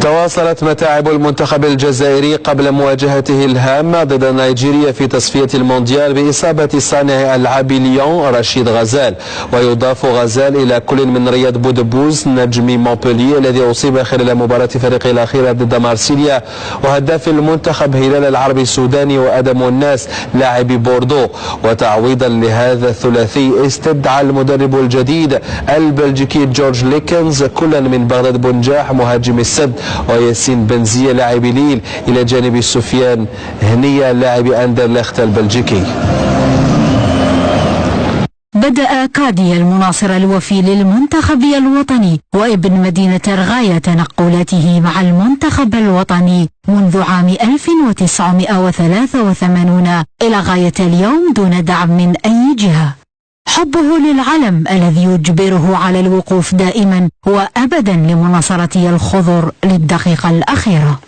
تواصلت متاعب المنتخب الجزائري قبل مواجهته الهامة ضد نيجيريا في تصفية المونديال بإصابة صانع ألعاب ليون رشيد غزال، ويضاف غزال إلى كل من رياض بودبوز نجم مونبولييه الذي أصيب خلال مباراة فريقه الأخيرة ضد مارسيليا، وهداف المنتخب هلال العربي السوداني وأدم الناس لاعب بوردو. وتعويضا لهذا الثلاثي استدعى المدرب الجديد البلجيكي جورج ليكنز كلا من بغداد بنجاح مهاجم السد وياسين بنزية لاعب ليل إلى جانب سفيان هنية لاعب أندرلخت البلجيكي. بدأ كادي المناصر الوفي للمنتخب الوطني وابن مدينة رغاية تنقلاته مع المنتخب الوطني منذ عام 1983 إلى غاية اليوم دون دعم من أي جهة. حبه للعلم الذي يجبره على الوقوف دائما وأبدا لمناصرة الخضر للدقيقة الأخيرة.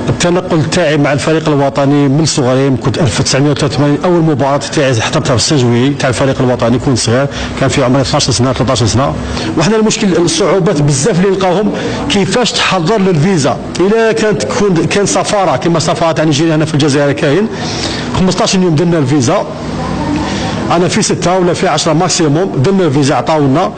التنقل تاعي مع الفريق الوطني من صغري، كنت 1983 اول مباراه تاعي حضرتها في السنجوي تاع الفريق الوطني، كنت صغير كان في عمري 12 سنه 13 سنه. وحنا المشكل الصعوبات بزاف اللي نلقاوهم كيفاش تحضر للفيزا. الا كان سفاره كما سفاره تاع نيجيريا هنا في الجزائر كاين 15 يوم درنا الفيزا، انا في 6 ولا في 10 ماكسيموم درنا الفيزا عطاونا،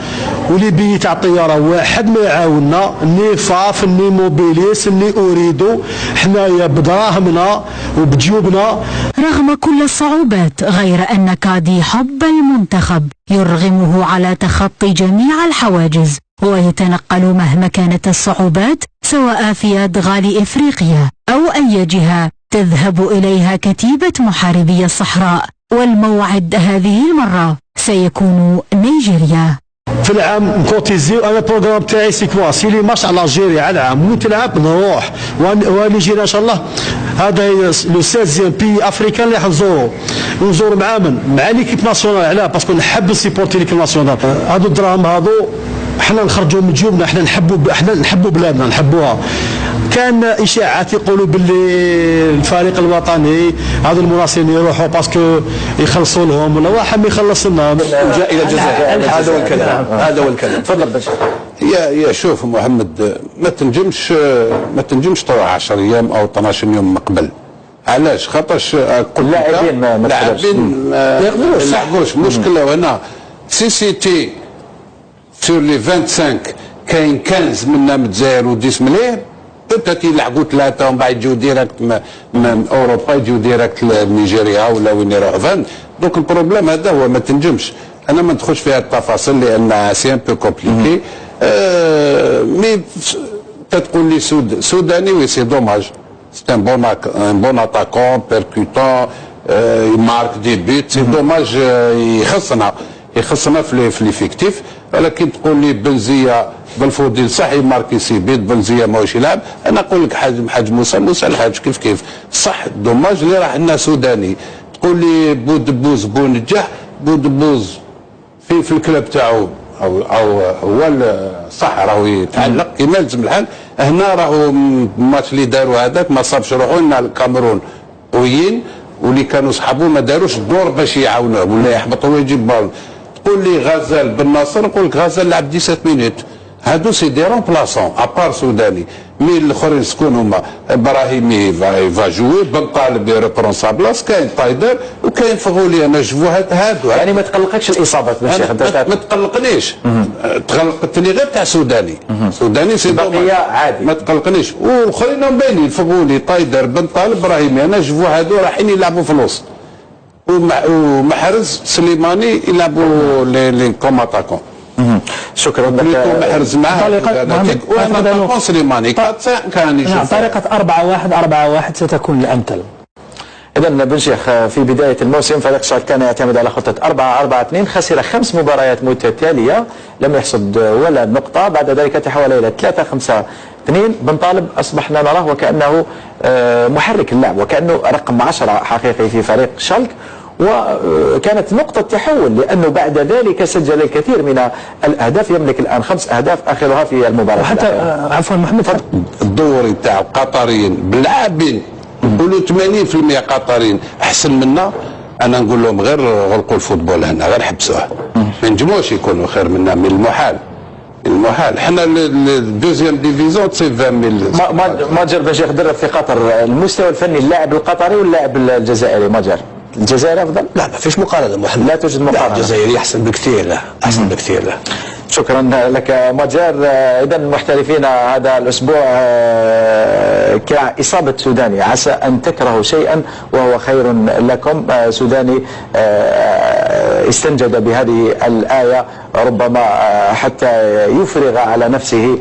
ولي بي تاع الطياره واحد ما يعاوننا، ني فاف ني موبيليس ني اوريدو، حنايا بدراهمنا وبجيوبنا. رغم كل الصعوبات غير أن كادي حب المنتخب يرغمه على تخطي جميع الحواجز ويتنقل مهما كانت الصعوبات، سواء في أدغال إفريقيا أو أي جهة تذهب إليها كتيبة محاربي الصحراء، والموعد هذه المرة سيكون نيجيريا. في العام كوتيزي انا البروغرام تاعي سي كوا سي لي ماتش على الجيريا على العام وين تلعب نروح ونيجيريا ان شاء الله. هذا لو 16 بي افريكان اللي حنزوروا مع ليكيب ناسيونال. علاه باسكو نحب نسيبورتي ليكيب ناسيونال. هادو الدراهم هادو حنا نخرجوا من جيوبنا، حنا نحبوا بلادنا نحبوها. كان اشاعات يقولوا باللي الفريق الوطني هذو المناصرين يروحوا باسكو يخلصوا لهم ولا واحد ما يخلص لنا وجاء الى الجزائر. هذا هو الكلام، هذا هو الكلام. تفضل باشا. يا شوف محمد، ما تنجمش تروح 10 ايام او 12 يوم من قبل. علاش؟ خاطرش اللاعبين ما يقدروش. المشكله هنا سيتي سور لي 25 كاين 15 منا من الجزائر و10 ملايين، بوتات يلعبوا 3 ومن بعد يجيو ديريكت من اوروبا، يجيو ديريكت لنيجيريا ولا وين يروحوا. فهمت؟ دونك البروبليم هذا هو ما تنجمش. انا ما ندخلش في هذه التفاصيل لان سي ان بو كومبليكي. مي تقول لي سوداني وي سي دوماج، سي ان بون اتاكون بيركوتون يمارك دي بيت، سي دوماج يخصنا في ليفيكتيف. ولكن تقول لي بنزيه بالفوديل صح يماركي سي بيت، بنزيه ماهوش يلعب. انا نقول لك حاج موسى الحاج كيف صح دوماج اللي راح لنا سوداني. تقول لي بودبوز بونجاح، بودبوز في الكلاب تاعو او هو صح راهو يتعلق كما لازم الحال. هنا راهو الماتش اللي داروا هذاك ما صابش روحو لنا الكاميرون قويين، واللي كانوا صحابو ما داروش الدور باش يعاونوه ولا يحبطوا ويجيب بالون. تقول لي غزال بن ناصر، نقول لك غزال لعب 17 مينوت، هادو سي دي رومبلاسون ابار سوداني. مي الاخرين شكون هما؟ ابراهيمي فا جوي، بن طالب يريبرون سا بلاص، كاين طايدر وكاين فغولي. انا جفو هادو يعني ما تقلقكش الاصابات باش ما تقلقنيش. تقلقتني غير تاع سوداني سي بقيه عادي ما تقلقنيش. والاخرين باينين فغولي طايدر بن طالب ابراهيمي. انا جفو هادو رايحين يلعبوا في الوسط، ومحرز سليماني يلعبوا لي كوم اتاكون. شكرا لك. محرز معاه وانا سليماني كان طريقة 4-1 ستكون الأمثل. إذا بن شيخ، في بداية الموسم فريق شالك كان يعتمد على خطة 4-4-2، خسر 5 مباريات متتالية لم يحصد ولا نقطة. بعد ذلك تحول إلى 3-5-2. بن طالب أصبحنا نراه وكأنه محرك اللعب، وكأنه رقم 10 حقيقي في فريق شالك، وكانت نقطة تحول لأنه بعد ذلك سجل الكثير من الأهداف. يملك الآن 5 أهداف آخرها في المباراة. وحتى عفوا محمد، الدوري تاع القطريين باللاعبين نقولوا 80% قطريين أحسن منا. أنا نقول لهم غير غلقوا الفوتبول هنا، غير حبسوه، ما نجموش يكونوا خير منا من المحال. المحال حنا الدوزيام ديفيزيون سي 20000. ماجر باش يقدر في قطر المستوى الفني اللاعب القطري واللاعب الجزائري ماجر الجزائري افضل؟ لا ما فيش مقارنه محمد، لا توجد مقارنه. الجزائري احسن بكثير، لا احسن بكثير. لا شكرا لك ماجر. اذا محترفين هذا الاسبوع كاصابه سوداني، عسى ان تكرهوا شيئا وهو خير لكم. سوداني استنجد بهذه الايه ربما حتى يفرغ على نفسه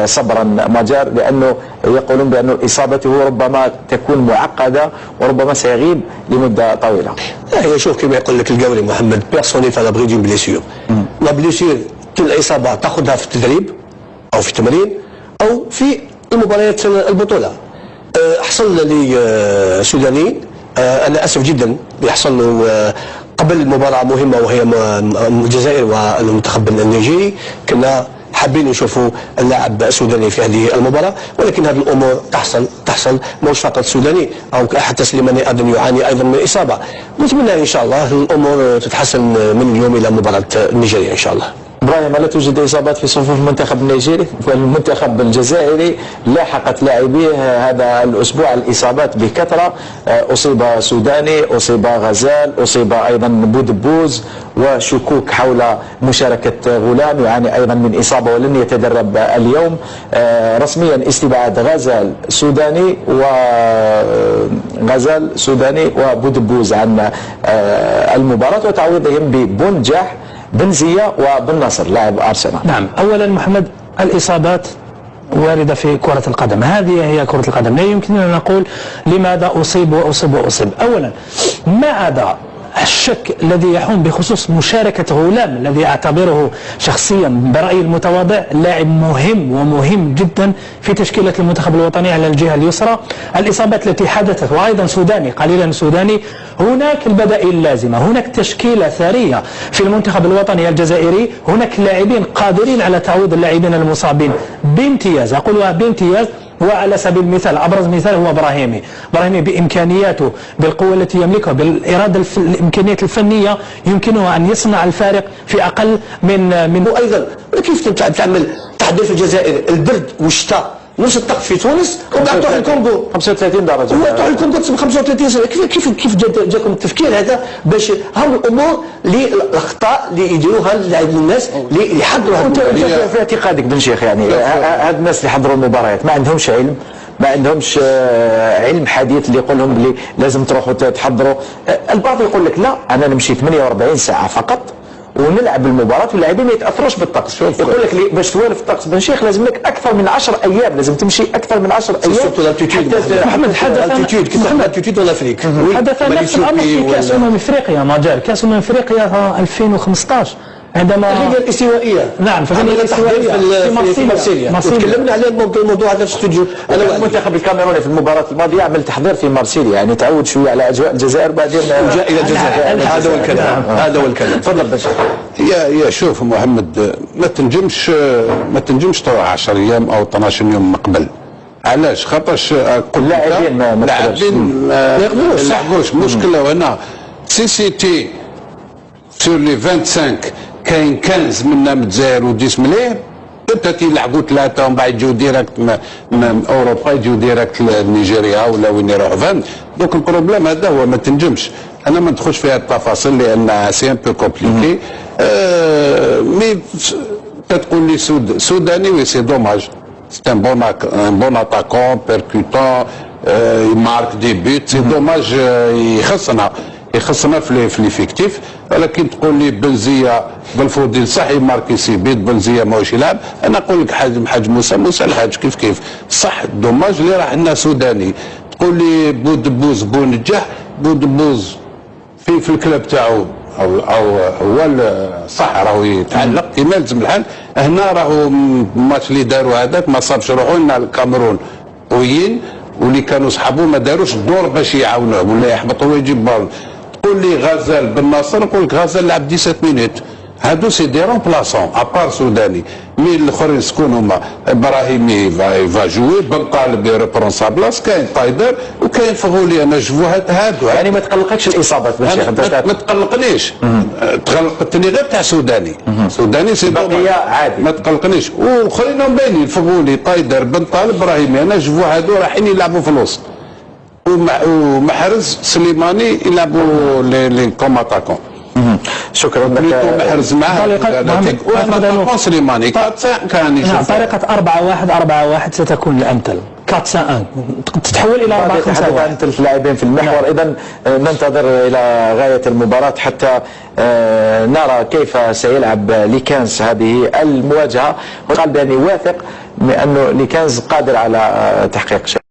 صبرا ماجر، لانه يقولون بان اصابته ربما تكون معقده وربما سيغيب لمده طويله. هي شوف كما يقول لك القولي محمد، بيرسوني فا لابري دون بليسيور. لا بليسيور كل اصابه تاخذها في التدريب او في التمرين او في المباريات البطوله. حصل لي سوداني، انا اسف جدا يحصل له قبل مباراه مهمه وهي الجزائر والمنتخب النيجيري، كنا حابين نشوفوا اللاعب السوداني في هذه المباراه، ولكن هذه الامور تحصل مش فقط السوداني او حتى سليماني ايضا يعاني ايضا من اصابه. نتمنى ان شاء الله الامور تتحسن من اليوم الى مباراه نيجيريا ان شاء الله. ابراهيم، لا توجد اصابات في صفوف المنتخب النيجيري والمنتخب الجزائري؟ لاحقت لاعبيه هذا الاسبوع الاصابات بكثره، اصيب سوداني، اصيب غزال، اصيب ايضا بودبوز، وشكوك حول مشاركه غلام يعاني ايضا من اصابه ولن يتدرب اليوم. رسميا استبعاد غزال سوداني وبودبوز عن المباراه، وتعويضهم ببنجاح بنزية وبالنصر لاعب أرسنال. نعم، أولا محمد الإصابات واردة في كرة القدم، هذه هي كرة القدم. لا يمكننا أن نقول لماذا أصيب وأصيب وأصيب. أولا ما عدا الشك الذي يحوم بخصوص مشاركة غلام الذي أعتبره شخصيا برأيي المتواضع لاعب مهم ومهم جدا في تشكيلة المنتخب الوطني على الجهة اليسرى. الإصابات التي حدثت وأيضا سوداني قليلا سوداني، هناك البدائل اللازمة، هناك تشكيلة ثرية في المنتخب الوطني الجزائري، هناك لاعبين قادرين على تعويض اللاعبين المصابين بامتياز، أقولها بامتياز. وعلى سبيل المثال أبرز مثال هو إبراهيمي بإمكانياته، بالقوة التي يملكها، بالإرادة الإمكانيات الفنية، يمكنه أن يصنع الفارق في أقل من وأيضا كيف تعمل تحضير في الجزائر البرد والشتاء نفس الطقس في تونس، وبعد تروح الكونغو 35 درجة، وتروح الكونغو 35 سنة. كيف جاكم التفكير هذا؟ باش هم الأمور الأخطاء اللي يديروها الناس اللي يحضروا هذا. في اعتقادك بن شيخ يعني هاد الناس اللي حضروا المباريات ما عندهمش علم، ما عندهمش علم حديث اللي يقول لهم بلي لازم تروحوا تحضروا. البعض يقول لك لا، أنا نمشي 48 ساعة فقط ونلعب المباراة واللاعبين ما يتاثروش بالطقس. يقول لك باش توالف الطقس بن شيخ لازم لك اكثر من 10 ايام، لازم تمشي اكثر من 10 ايام. محمد حدث نفس الامر في كاس افريقيا ماجر، كاس افريقيا 2015 عندما الغينيا الاستوائيه. نعم، في الغينيا الاستوائيه في مرسيليا. تكلمنا على الموضوع هذا في الاستوديو. المنتخب الكاميروني في المباراه الماضيه عمل تحضير في مرسيليا، يعني تعود شويه على اجواء الجزائر بعدين وجاء الى الجزائر. هذا هو الكلام، هذا هو الكلام. تفضل باشا. يا شوف محمد، ما تنجمش تروح 10 ايام او 12 يوم من قبل. علاش؟ خاطرش اللاعبين ما يقدروش. مشكله هنا سي سور لي 25 كاين 15 منا من الجزائر و10 مليح، انت يلعبوا ثلاثه ومن بعد يجيو ديريكت من اوروبا، يجيو ديريكت لنيجيريا ولا وين يروحوا. فهمت؟ دونك البروبليم هذا هو ما تنجمش. انا ما ندخلش في هذه التفاصيل لان سي ان بو كومبليكي. مي تقول لي سوداني وي سي دوماج، سي ان بون اتاكون بيركوتون، يمارك دي بيت، سي دوماج يخصنا في ليفيكتيف. ولكن تقول لي بنزيه بالفوديل صح يماركي سي بيت، بنزيه ماهوش يلعب. انا نقول لك حاج موسى الحاج كيف صح دوماج اللي راح لنا سوداني. تقول لي بودبوز بونجح، بودبوز في الكلاب تاعو او هو صح راهو يتعلق كما لازم الحال. هنا راهو الماتش اللي داروا هذاك ما صابش روحو لنا الكاميرون وين، واللي كانوا صحابو ما داروش الدور باش يعاونوه ولا يحبطوا ويجيب بالون. تقول لي غزال بالنصر، نقول لك غزال لعب 17 مينوت، هادو سي دي رومبلاسون ابار سوداني مي الاخرين شكون هما؟ ابراهيمي فا جوي، بن طالب يريبرون سا بلاص، كاين طايدر وكاين فغولي. انا جو هادو يعني ما تقلقكش الاصابات بن شيخ؟ ما تقلقنيش، تقلقتني غير تاع سوداني. سوداني سي بقيه عادي، ما تقلقنيش. والاخرين باينين فغولي طايدر بن طالب ابراهيمي. انا جو هادو رايحين يلعبوا في الوسط، ومحرز سليماني يلعبوا لي كوماتاكون. شكرا لك. محرز معاه سليماني كان يشوف طريقة 4-1 ستكون الأمثل. 4-5-1 تتحول إلى 4-5-1 عن ثلاث لاعبين في المحور. إذا ننتظر إلى غاية المباراة حتى نرى كيف سيلعب ليكانز هذه المواجهة. وقال بأني واثق من أنه ليكانز قادر على تحقيق شيء.